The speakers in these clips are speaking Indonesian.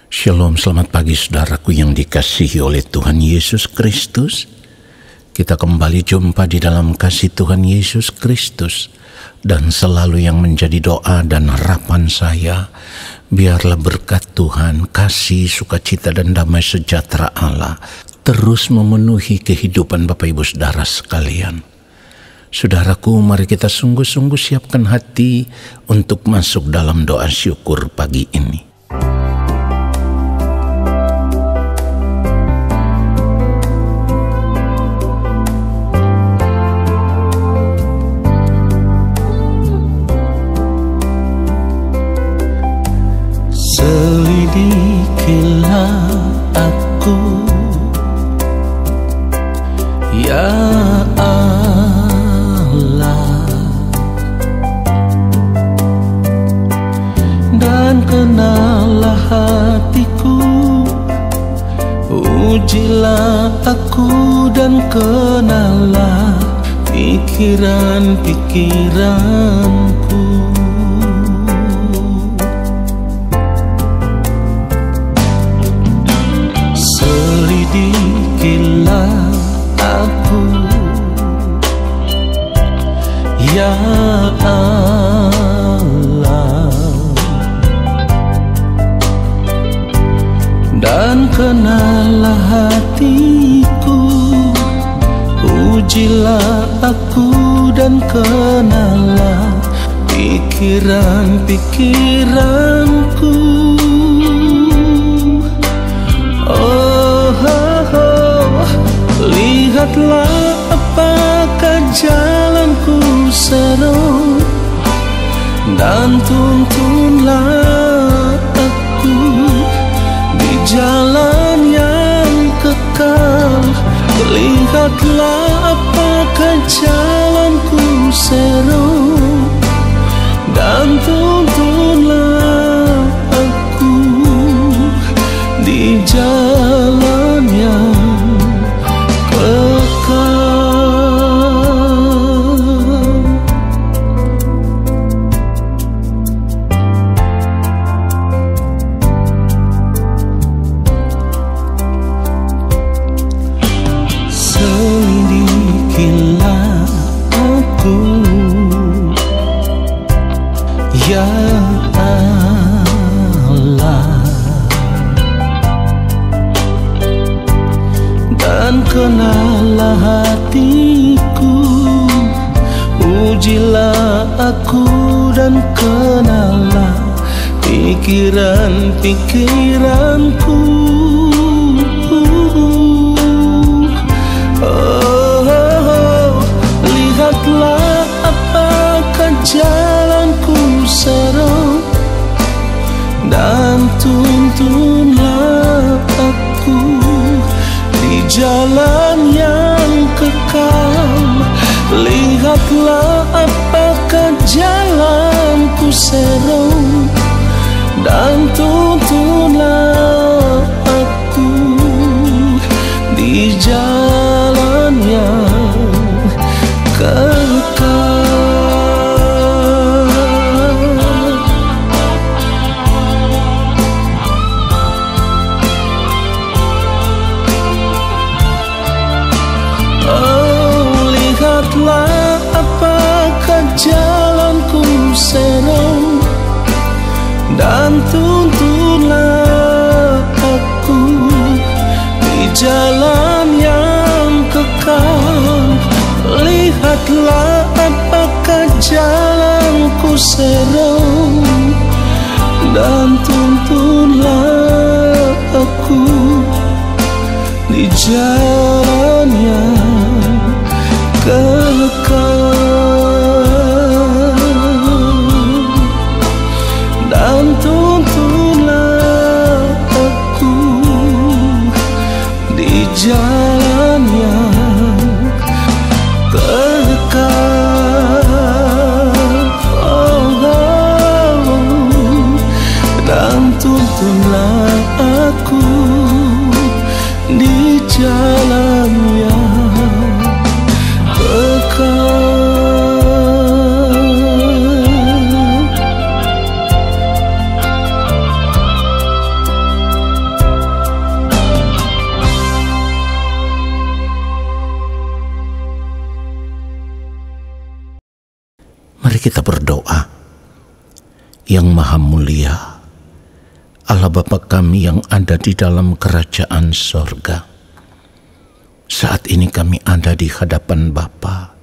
Shalom, selamat pagi saudaraku yang dikasihi oleh Tuhan Yesus Kristus. Kita kembali jumpa di dalam kasih Tuhan Yesus Kristus. Dan selalu yang menjadi doa dan harapan saya, biarlah berkat Tuhan, kasih, sukacita dan damai sejahtera Allah terus memenuhi kehidupan Bapak Ibu Saudara sekalian. Saudaraku, mari kita sungguh-sungguh siapkan hati untuk masuk dalam doa syukur pagi ini. Selidikilah aku, ya Allah, dan kenallah hatiku, ujilah aku dan kenallah pikiran-pikiranku. Selidikilah aku, ya Allah, dan kenallah hatiku, ujilah aku dan kenallah pikiran-pikiranku. Lihatlah apakah jalanku seru, dan tuntunlah aku di jalan yang kekal. Lihatlah apakah jalanku seru, dan tuntunlah aku di jalan yang ya Allah, dan kenallah hatiku, ujilah aku dan kenallah pikiran-pikiranku. Lihatlah apakah jalanku seru, dan tuntunlah aku di jalan yang kekal. Lihatlah apakah jalanku seru, dan tuntunlah aku di jalan yang kekal. Lihatlah apakah jalanku seru, dan tuntunlah aku di jalan yang kekal. Lihatlah apakah jalanku seru, dan tuntunlah aku di jalan yang kekal, dan tuntunlah aku di jalan yang kekal. Dan tuntunlah aku di jalan Mari kita berdoa. Yang Maha Mulia, Allah Bapa kami yang ada di dalam kerajaan sorga, saat ini kami ada di hadapan Bapa.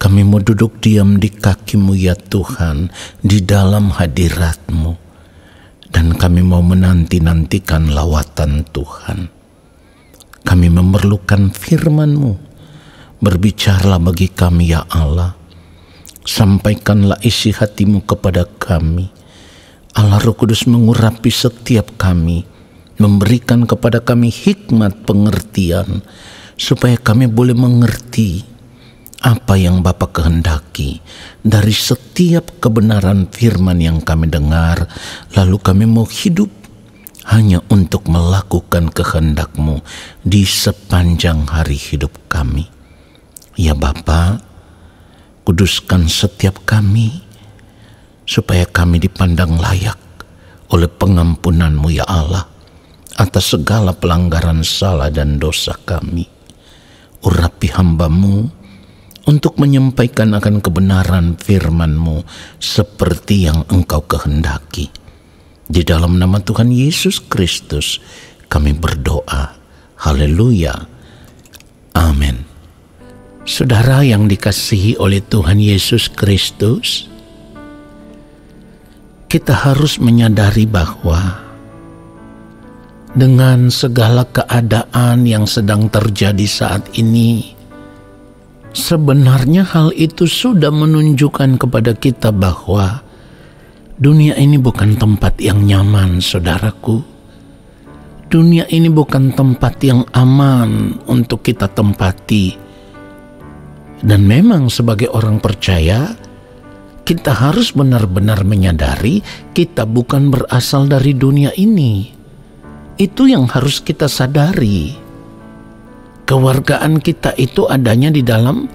Kami mau duduk diam di kaki-Mu ya Tuhan, di dalam hadirat-Mu. Dan kami mau menanti-nantikan lawatan Tuhan. Kami memerlukan firman-Mu. Berbicaralah bagi kami ya Allah. Sampaikanlah isi hati-Mu kepada kami. Allah Roh Kudus mengurapi setiap kami, memberikan kepada kami hikmat pengertian, supaya kami boleh mengerti apa yang Bapa kehendaki dari setiap kebenaran firman yang kami dengar. Lalu kami mau hidup hanya untuk melakukan kehendak-Mu di sepanjang hari hidup kami. Ya Bapa, kuduskan setiap kami, supaya kami dipandang layak oleh pengampunan-Mu ya Allah, atas segala pelanggaran salah dan dosa kami. Urapi hamba-Mu untuk menyampaikan akan kebenaran firman-Mu seperti yang Engkau kehendaki. Di dalam nama Tuhan Yesus Kristus kami berdoa. Haleluya. Amin. Saudara yang dikasihi oleh Tuhan Yesus Kristus, kita harus menyadari bahwa dengan segala keadaan yang sedang terjadi saat ini, sebenarnya hal itu sudah menunjukkan kepada kita bahwa dunia ini bukan tempat yang nyaman, saudaraku. Dunia ini bukan tempat yang aman untuk kita tempati. Dan memang sebagai orang percaya, kita harus benar-benar menyadari kita bukan berasal dari dunia ini. Itu yang harus kita sadari. Kewargaan kita itu adanya di dalam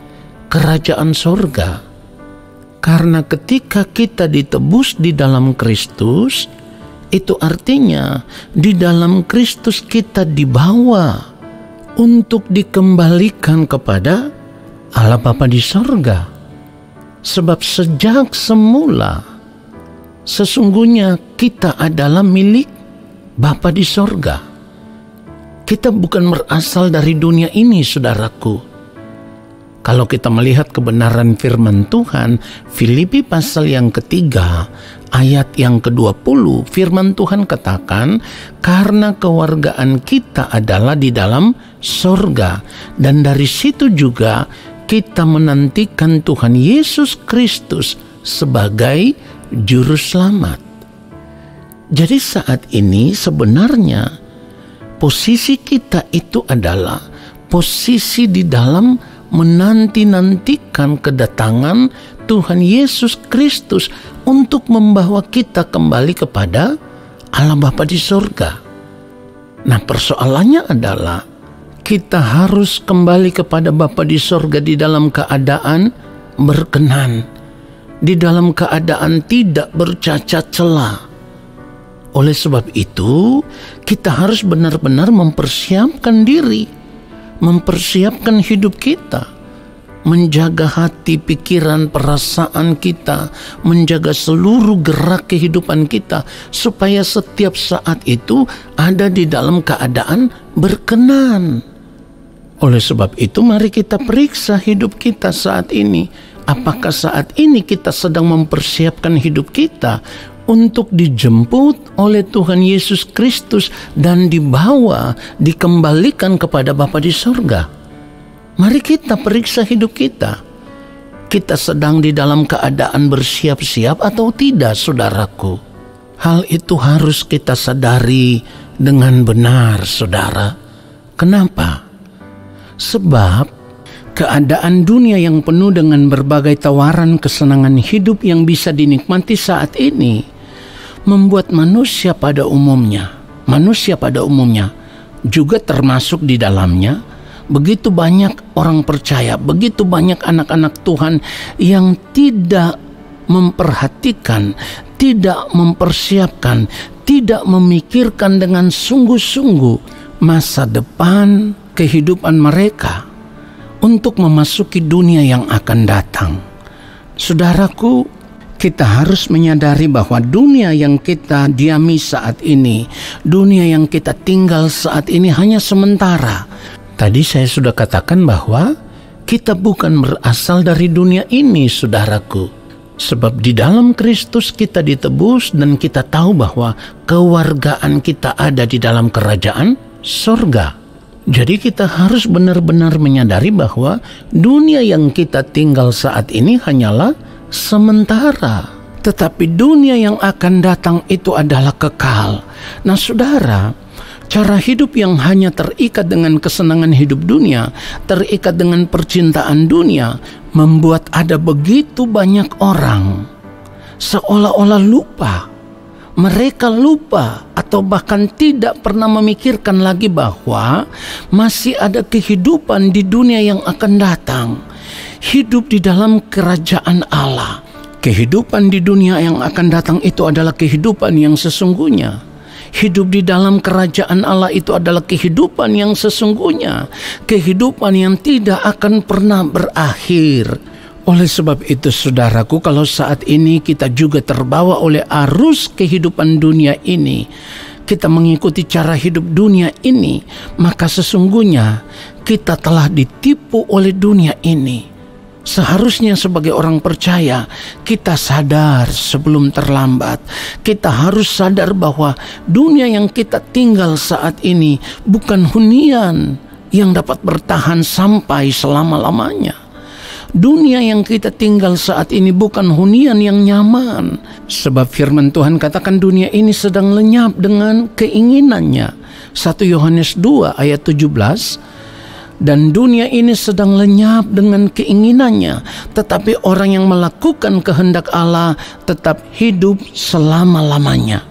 kerajaan sorga. Karena ketika kita ditebus di dalam Kristus, itu artinya di dalam Kristus kita dibawa untuk dikembalikan kepada Allah Bapa di sorga. Sebab sejak semula sesungguhnya kita adalah milik Bapa di sorga. Kita bukan berasal dari dunia ini, saudaraku. Kalau kita melihat kebenaran firman Tuhan, Filipi pasal yang ketiga, ayat yang ke-20, firman Tuhan katakan, karena kewargaan kita adalah di dalam sorga. Dan dari situ juga kita menantikan Tuhan Yesus Kristus sebagai juru selamat. Jadi saat ini sebenarnya posisi kita itu adalah posisi di dalam menanti-nantikan kedatangan Tuhan Yesus Kristus untuk membawa kita kembali kepada Allah Bapa di sorga. Nah, persoalannya adalah kita harus kembali kepada Bapa di sorga di dalam keadaan berkenan, di dalam keadaan tidak bercacat celah. Oleh sebab itu, kita harus benar-benar mempersiapkan diri, mempersiapkan hidup kita, menjaga hati, pikiran, perasaan kita, menjaga seluruh gerak kehidupan kita, supaya setiap saat itu ada di dalam keadaan berkenan. Oleh sebab itu, mari kita periksa hidup kita saat ini. Apakah saat ini kita sedang mempersiapkan hidup kita untuk dijemput oleh Tuhan Yesus Kristus dan dibawa, dikembalikan kepada Bapa di sorga? Mari kita periksa hidup kita. Kita sedang di dalam keadaan bersiap-siap atau tidak, saudaraku? Hal itu harus kita sadari dengan benar, saudara. Kenapa? Sebab keadaan dunia yang penuh dengan berbagai tawaran kesenangan hidup yang bisa dinikmati saat ini membuat manusia pada umumnya juga termasuk di dalamnya, begitu banyak orang percaya, begitu banyak anak-anak Tuhan yang tidak memperhatikan, tidak mempersiapkan, tidak memikirkan dengan sungguh-sungguh masa depan kehidupan mereka untuk memasuki dunia yang akan datang. Saudaraku, kita harus menyadari bahwa dunia yang kita diami saat ini, dunia yang kita tinggal saat ini hanya sementara. Tadi saya sudah katakan bahwa kita bukan berasal dari dunia ini, saudaraku. Sebab di dalam Kristus kita ditebus dan kita tahu bahwa kewargaan kita ada di dalam kerajaan sorga. Jadi kita harus benar-benar menyadari bahwa dunia yang kita tinggal saat ini hanyalah sementara. Tetapi dunia yang akan datang itu adalah kekal. Nah saudara, cara hidup yang hanya terikat dengan kesenangan hidup dunia, terikat dengan percintaan dunia, membuat ada begitu banyak orang seolah-olah lupa. Mereka lupa atau bahkan tidak pernah memikirkan lagi bahwa masih ada kehidupan di dunia yang akan datang. Hidup di dalam kerajaan Allah. Kehidupan di dunia yang akan datang itu adalah kehidupan yang sesungguhnya. Hidup di dalam kerajaan Allah itu adalah kehidupan yang sesungguhnya. Kehidupan yang tidak akan pernah berakhir. Oleh sebab itu saudaraku, kalau saat ini kita juga terbawa oleh arus kehidupan dunia ini, kita mengikuti cara hidup dunia ini, maka sesungguhnya kita telah ditipu oleh dunia ini. Seharusnya sebagai orang percaya, kita sadar sebelum terlambat. Kita harus sadar bahwa dunia yang kita tinggal saat ini bukan hunian yang dapat bertahan sampai selama-lamanya. Dunia yang kita tinggal saat ini bukan hunian yang nyaman. Sebab firman Tuhan katakan dunia ini sedang lenyap dengan keinginannya. 1 Yohanes 2 ayat 17. Dan dunia ini sedang lenyap dengan keinginannya. Tetapi orang yang melakukan kehendak Allah tetap hidup selama-lamanya.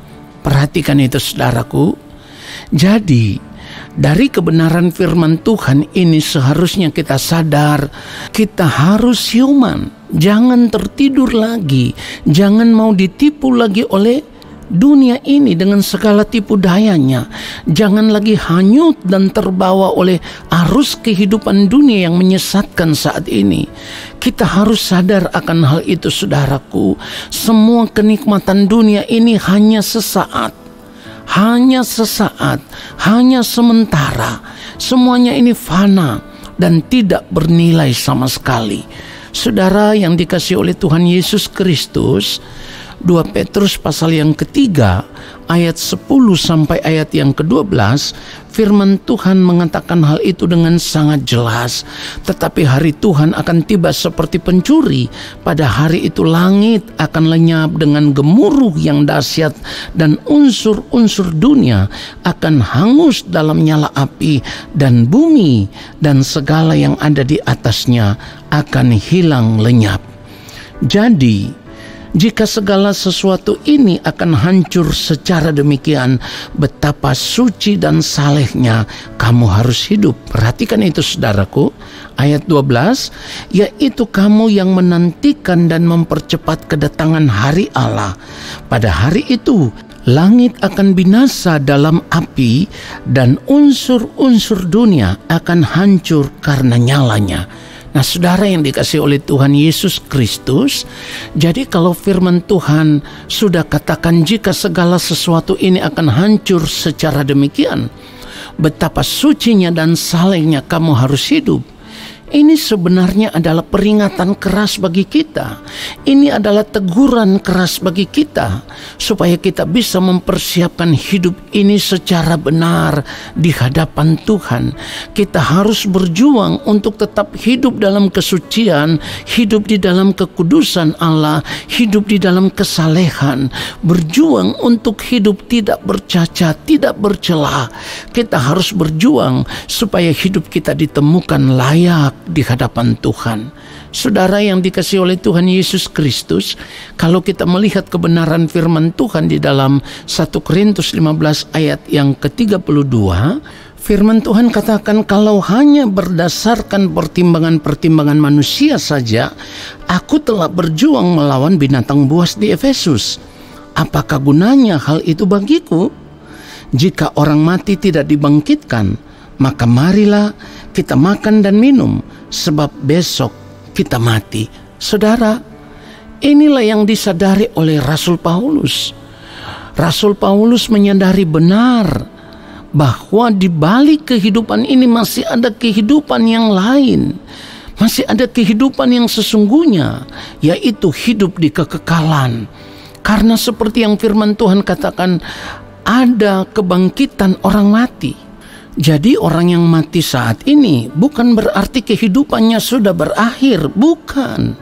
Perhatikan itu saudaraku. Jadi dari kebenaran firman Tuhan ini seharusnya kita sadar, kita harus siuman. Jangan tertidur lagi, jangan mau ditipu lagi oleh dunia ini dengan segala tipu dayanya. Jangan lagi hanyut dan terbawa oleh arus kehidupan dunia yang menyesatkan saat ini. Kita harus sadar akan hal itu saudaraku. Semua kenikmatan dunia ini hanya sesaat. Hanya sesaat, hanya sementara. Semuanya ini fana dan tidak bernilai sama sekali. Saudara yang dikasihi oleh Tuhan Yesus Kristus, 2 Petrus pasal yang ketiga ayat 10 sampai ayat yang ke-12, firman Tuhan mengatakan hal itu dengan sangat jelas. Tetapi hari Tuhan akan tiba seperti pencuri. Pada hari itu langit akan lenyap dengan gemuruh yang dahsyat dan unsur-unsur dunia akan hangus dalam nyala api, dan bumi dan segala yang ada di atasnya akan hilang lenyap. Jadi jika segala sesuatu ini akan hancur secara demikian, betapa suci dan salehnya kamu harus hidup. Perhatikan itu saudaraku. Ayat 12, yaitu kamu yang menantikan dan mempercepat kedatangan hari Allah. Pada hari itu, langit akan binasa dalam api dan unsur-unsur dunia akan hancur karena nyalanya. Nah saudara yang dikasihi oleh Tuhan Yesus Kristus, jadi kalau firman Tuhan sudah katakan jika segala sesuatu ini akan hancur secara demikian, betapa sucinya dan salehnya kamu harus hidup. Ini sebenarnya adalah peringatan keras bagi kita. Ini adalah teguran keras bagi kita, supaya kita bisa mempersiapkan hidup ini secara benar di hadapan Tuhan. Kita harus berjuang untuk tetap hidup dalam kesucian, hidup di dalam kekudusan Allah, hidup di dalam kesalehan, berjuang untuk hidup tidak bercacat, tidak bercela. Kita harus berjuang supaya hidup kita ditemukan layak di hadapan Tuhan. Saudara yang dikasihi oleh Tuhan Yesus Kristus, kalau kita melihat kebenaran firman Tuhan di dalam 1 Korintus 15 ayat yang ke-32, firman Tuhan katakan, kalau hanya berdasarkan pertimbangan-pertimbangan manusia saja, aku telah berjuang melawan binatang buas di Efesus. Apakah gunanya hal itu bagiku? Jika orang mati tidak dibangkitkan, maka marilah kita makan dan minum, sebab besok kita mati. Saudara, inilah yang disadari oleh Rasul Paulus. Rasul Paulus menyadari benar bahwa di balik kehidupan ini masih ada kehidupan yang lain. Masih ada kehidupan yang sesungguhnya, yaitu hidup di kekekalan. Karena seperti yang firman Tuhan katakan, ada kebangkitan orang mati. Jadi orang yang mati saat ini bukan berarti kehidupannya sudah berakhir, bukan.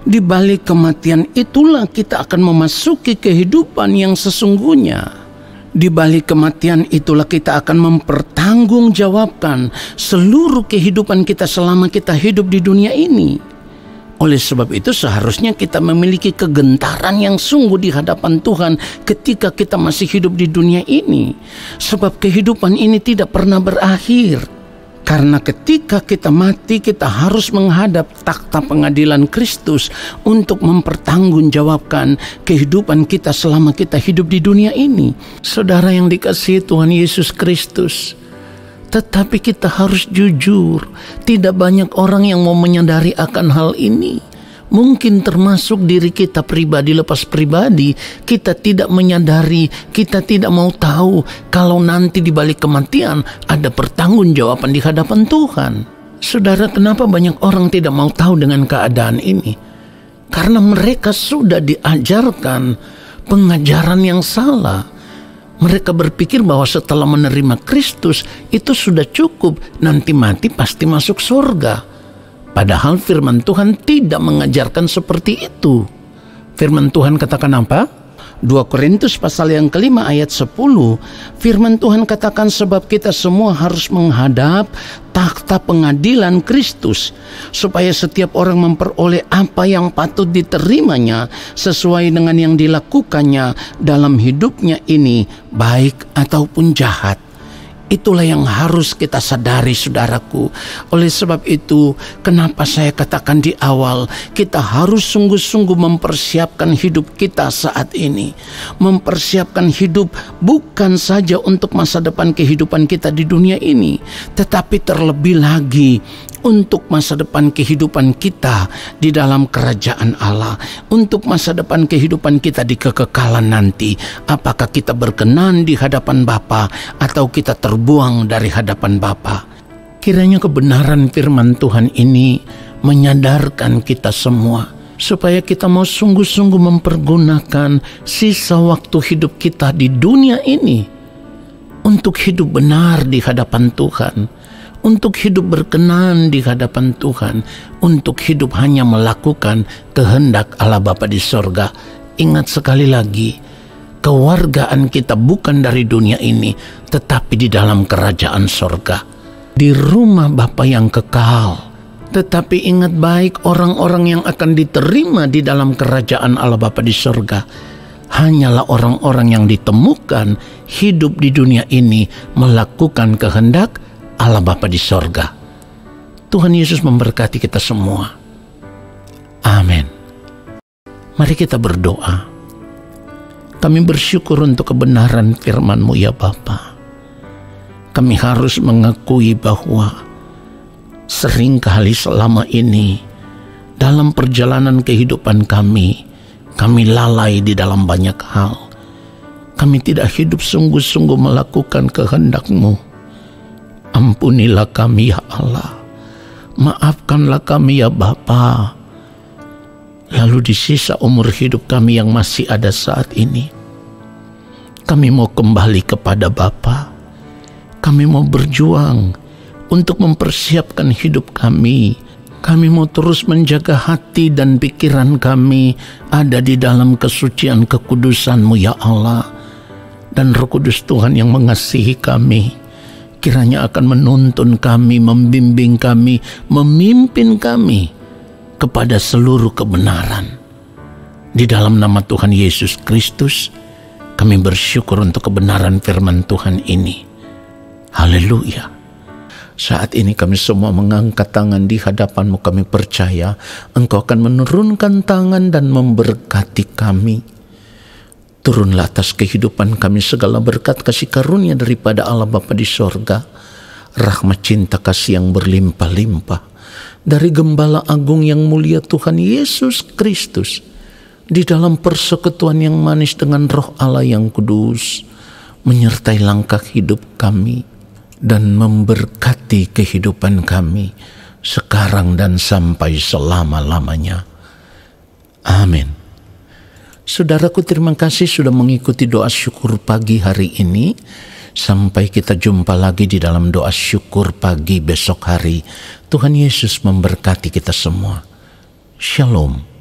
Di balik kematian itulah kita akan memasuki kehidupan yang sesungguhnya. Di balik kematian itulah kita akan mempertanggungjawabkan seluruh kehidupan kita selama kita hidup di dunia ini. Oleh sebab itu seharusnya kita memiliki kegentaran yang sungguh di hadapan Tuhan ketika kita masih hidup di dunia ini. Sebab kehidupan ini tidak pernah berakhir. Karena ketika kita mati, kita harus menghadap takhta pengadilan Kristus untuk mempertanggungjawabkan kehidupan kita selama kita hidup di dunia ini. Saudara yang dikasihi Tuhan Yesus Kristus, tetapi kita harus jujur, tidak banyak orang yang mau menyadari akan hal ini. Mungkin termasuk diri kita pribadi, lepas pribadi, kita tidak menyadari, kita tidak mau tahu kalau nanti di balik kematian ada pertanggungjawaban di hadapan Tuhan. Saudara, kenapa banyak orang tidak mau tahu dengan keadaan ini? Karena mereka sudah diajarkan pengajaran yang salah. Mereka berpikir bahwa setelah menerima Kristus itu sudah cukup, nanti mati pasti masuk surga. Padahal firman Tuhan tidak mengajarkan seperti itu. Firman Tuhan katakan apa? 2 Korintus pasal yang kelima ayat 10. Firman Tuhan katakan sebab kita semua harus menghadap takhta pengadilan Kristus, supaya setiap orang memperoleh apa yang patut diterimanya sesuai dengan yang dilakukannya dalam hidupnya ini, baik ataupun jahat. Itulah yang harus kita sadari, saudaraku. Oleh sebab itu, kenapa saya katakan di awal, kita harus sungguh-sungguh mempersiapkan hidup kita saat ini. Mempersiapkan hidup bukan saja untuk masa depan kehidupan kita di dunia ini, tetapi terlebih lagi untuk masa depan kehidupan kita di dalam kerajaan Allah, untuk masa depan kehidupan kita di kekekalan nanti. Apakah kita berkenan di hadapan Bapa atau kita terbuang dari hadapan Bapa? Kiranya kebenaran firman Tuhan ini menyadarkan kita semua, supaya kita mau sungguh-sungguh mempergunakan sisa waktu hidup kita di dunia ini untuk hidup benar di hadapan Tuhan, untuk hidup berkenan di hadapan Tuhan, untuk hidup hanya melakukan kehendak Allah Bapa di sorga. Ingat sekali lagi, kewargaan kita bukan dari dunia ini, tetapi di dalam kerajaan sorga, di rumah Bapa yang kekal. Tetapi ingat baik, orang-orang yang akan diterima di dalam kerajaan Allah Bapa di sorga hanyalah orang-orang yang ditemukan hidup di dunia ini melakukan kehendak Allah Bapa di sorga. Tuhan Yesus memberkati kita semua. Amin. Mari kita berdoa. Kami bersyukur untuk kebenaran firman-Mu ya Bapa. Kami harus mengakui bahwa seringkali selama ini dalam perjalanan kehidupan kami lalai di dalam banyak hal. Kami tidak hidup sungguh-sungguh melakukan kehendak-Mu. Ampunilah kami ya Allah, maafkanlah kami ya Bapa. Lalu di sisa umur hidup kami yang masih ada saat ini, kami mau kembali kepada Bapa. Kami mau berjuang untuk mempersiapkan hidup kami. Kami mau terus menjaga hati dan pikiran kami ada di dalam kesucian kekudusan-Mu ya Allah. Dan Roh Kudus Tuhan yang mengasihi kami kiranya akan menuntun kami, membimbing kami, memimpin kami kepada seluruh kebenaran. Di dalam nama Tuhan Yesus Kristus, kami bersyukur untuk kebenaran firman Tuhan ini. Haleluya. Saat ini kami semua mengangkat tangan di hadapan-Mu. Kami percaya Engkau akan menurunkan tangan dan memberkati kami. Turunlah atas kehidupan kami segala berkat kasih karunia daripada Allah Bapa di sorga, rahmat cinta kasih yang berlimpah-limpah dari Gembala Agung yang mulia Tuhan Yesus Kristus, di dalam persekutuan yang manis dengan Roh Allah yang kudus, menyertai langkah hidup kami dan memberkati kehidupan kami sekarang dan sampai selama-lamanya. Amin. Saudaraku, terima kasih sudah mengikuti doa syukur pagi hari ini. Sampai kita jumpa lagi di dalam doa syukur pagi besok hari. Tuhan Yesus memberkati kita semua. Shalom.